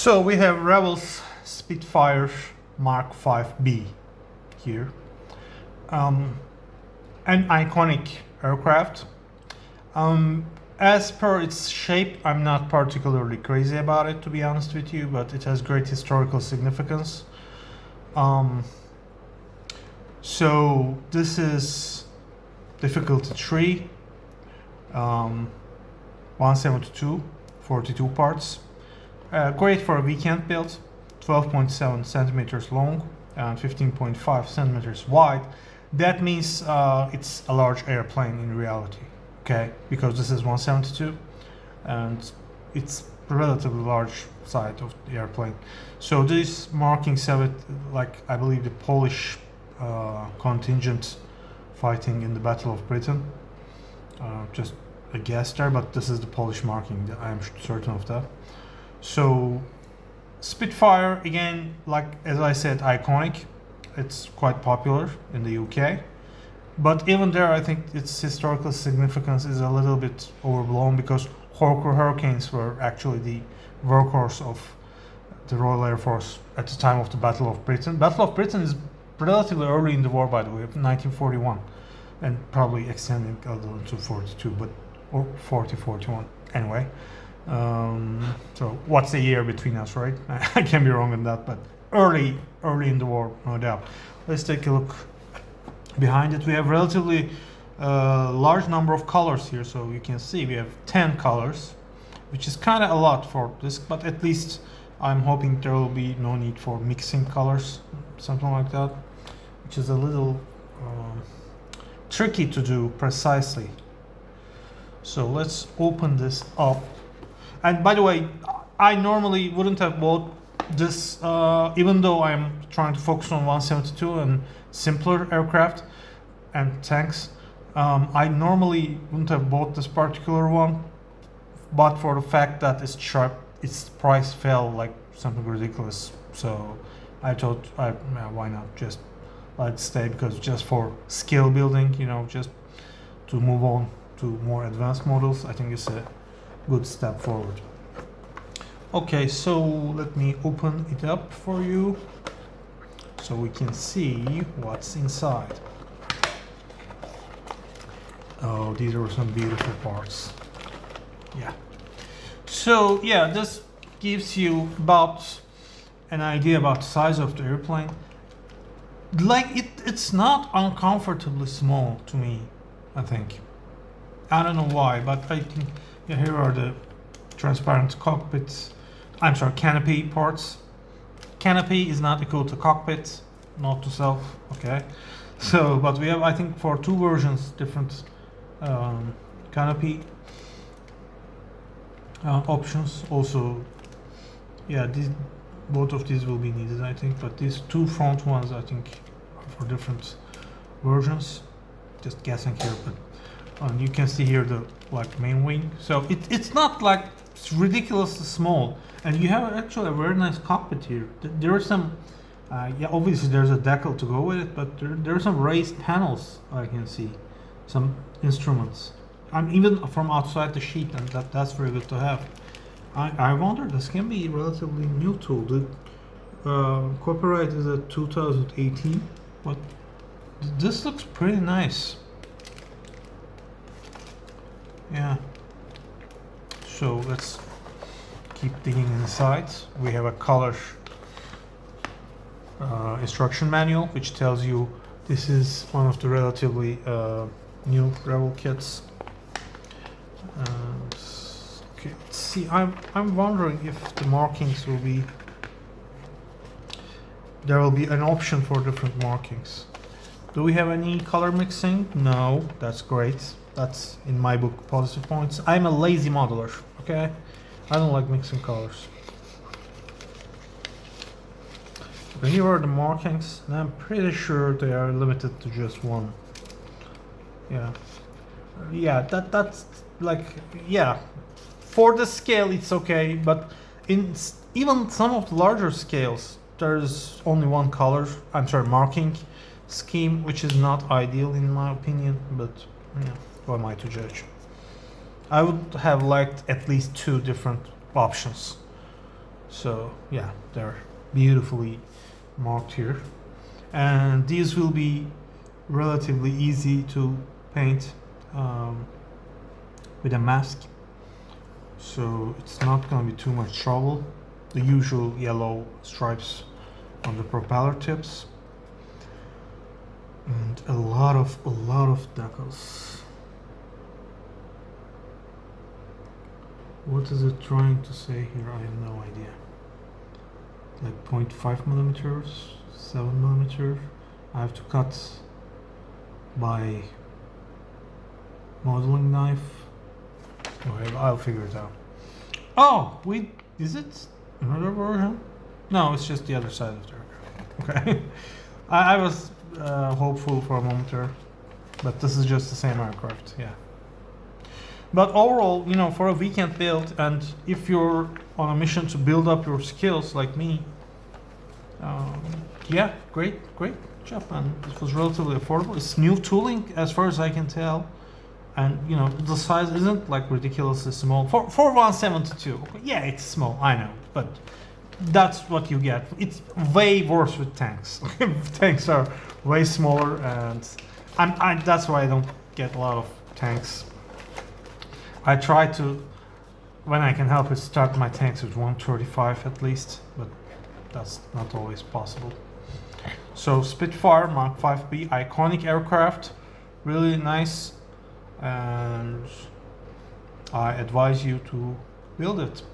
So we have Rebel's Spitfire Mark 5B here. An iconic aircraft. As per its shape, I'm not particularly crazy about it, to be honest with you, but it has great historical significance. So this is difficulty 3, 172, 42 parts. Great for a weekend build, 12.7 centimeters long and 15.5 centimeters wide. That means it's a large airplane in reality, okay? Because this is 172 and it's a relatively large side of the airplane. So these markings have it, like I believe the Polish contingent fighting in the Battle of Britain. Just a guess there, but this is the Polish marking, I'm certain of that. So Spitfire, again, like as I said, iconic. It's quite popular in the UK, but even there I think its historical significance is a little bit overblown, because Hawker Hurricanes were actually the workhorse of the Royal Air Force at the time of the Battle of Britain. Battle of Britain is relatively early in the war, by the way, 1941, and probably extending a little to 42, but or 41 anyway. So what's the year between us, right? I can be wrong on that, but early in the war, no doubt. Let's take a look behind it. We have relatively large number of colors here, so you can see we have 10 colors, which is kind of a lot for this, but at least I'm hoping there will be no need for mixing colors, something like that, which is a little tricky to do precisely. So let's open this up. And by the way, I normally wouldn't have bought this, even though I'm trying to focus on 172 and simpler aircraft and tanks. I normally wouldn't have bought this particular one, but for the fact that its price fell like something ridiculous. So I thought, why not just let it stay, because just for skill building, you know, just to move on to more advanced models, I think it's a good step forward. Okay, so let me open it up for you so we can see what's inside. Oh, these are some beautiful parts. Yeah. So yeah, this gives you about an idea about the size of the airplane. Like it's not uncomfortably small to me, I think. I don't know why, but I think, yeah, here are the transparent canopy parts. Canopy is not equal to cockpit, not to self, okay? So, but we have, I think, for two versions, different canopy options. Also, yeah, both of these will be needed, I think, but these two front ones, I think, are for different versions. Just guessing here, but you can see here the main wing. So it's not like it's ridiculously small, and you have actually a very nice cockpit here. There are some, yeah, obviously there's a decal to go with it, but there are some raised panels I can see, some instruments. Even from outside the sheet, and that's very good to have. I wonder, this can be a relatively new tool. The copyright is a 2018, but this looks pretty nice. Yeah. So let's keep digging inside. We have a color instruction manual, which tells you this is one of the relatively new Rebel kits. Okay, let's see. I'm wondering if the markings will be. There will be an option for different markings. Do we have any color mixing? No, that's great. That's, in my book, positive points. I'm a lazy modeler, okay? I don't like mixing colors. But here are the markings, and I'm pretty sure they are limited to just one. Yeah. Yeah, that's like, yeah. For the scale, it's okay, but in even some of the larger scales, there's only one color, marking scheme, which is not ideal in my opinion, but yeah. Who am I to judge? I would have liked at least two different options. So yeah, they're beautifully marked here, and these will be relatively easy to paint with a mask, so it's not going to be too much trouble. The usual yellow stripes on the propeller tips, and a lot of decals. What is it trying to say here? I have no idea. Like 0.5 millimeters, 7 millimeters. I have to cut by modeling knife. Okay, I'll figure it out. Oh, wait, is it another version? No, it's just the other side of the aircraft. Okay. I was hopeful for a moment there, but this is just the same aircraft, yeah. But overall, you know, for a weekend build, and if you're on a mission to build up your skills like me, yeah, great job, and it was relatively affordable. It's new tooling as far as I can tell, and you know the size isn't like ridiculously small for 172. Yeah, it's small, I know, but that's what you get. It's way worse with tanks. Tanks are way smaller, and that's why I don't get a lot of tanks. I try to, when I can help it, start my tanks with 135 at least, but that's not always possible. So Spitfire Mark 5B, iconic aircraft, really nice, and I advise you to build it.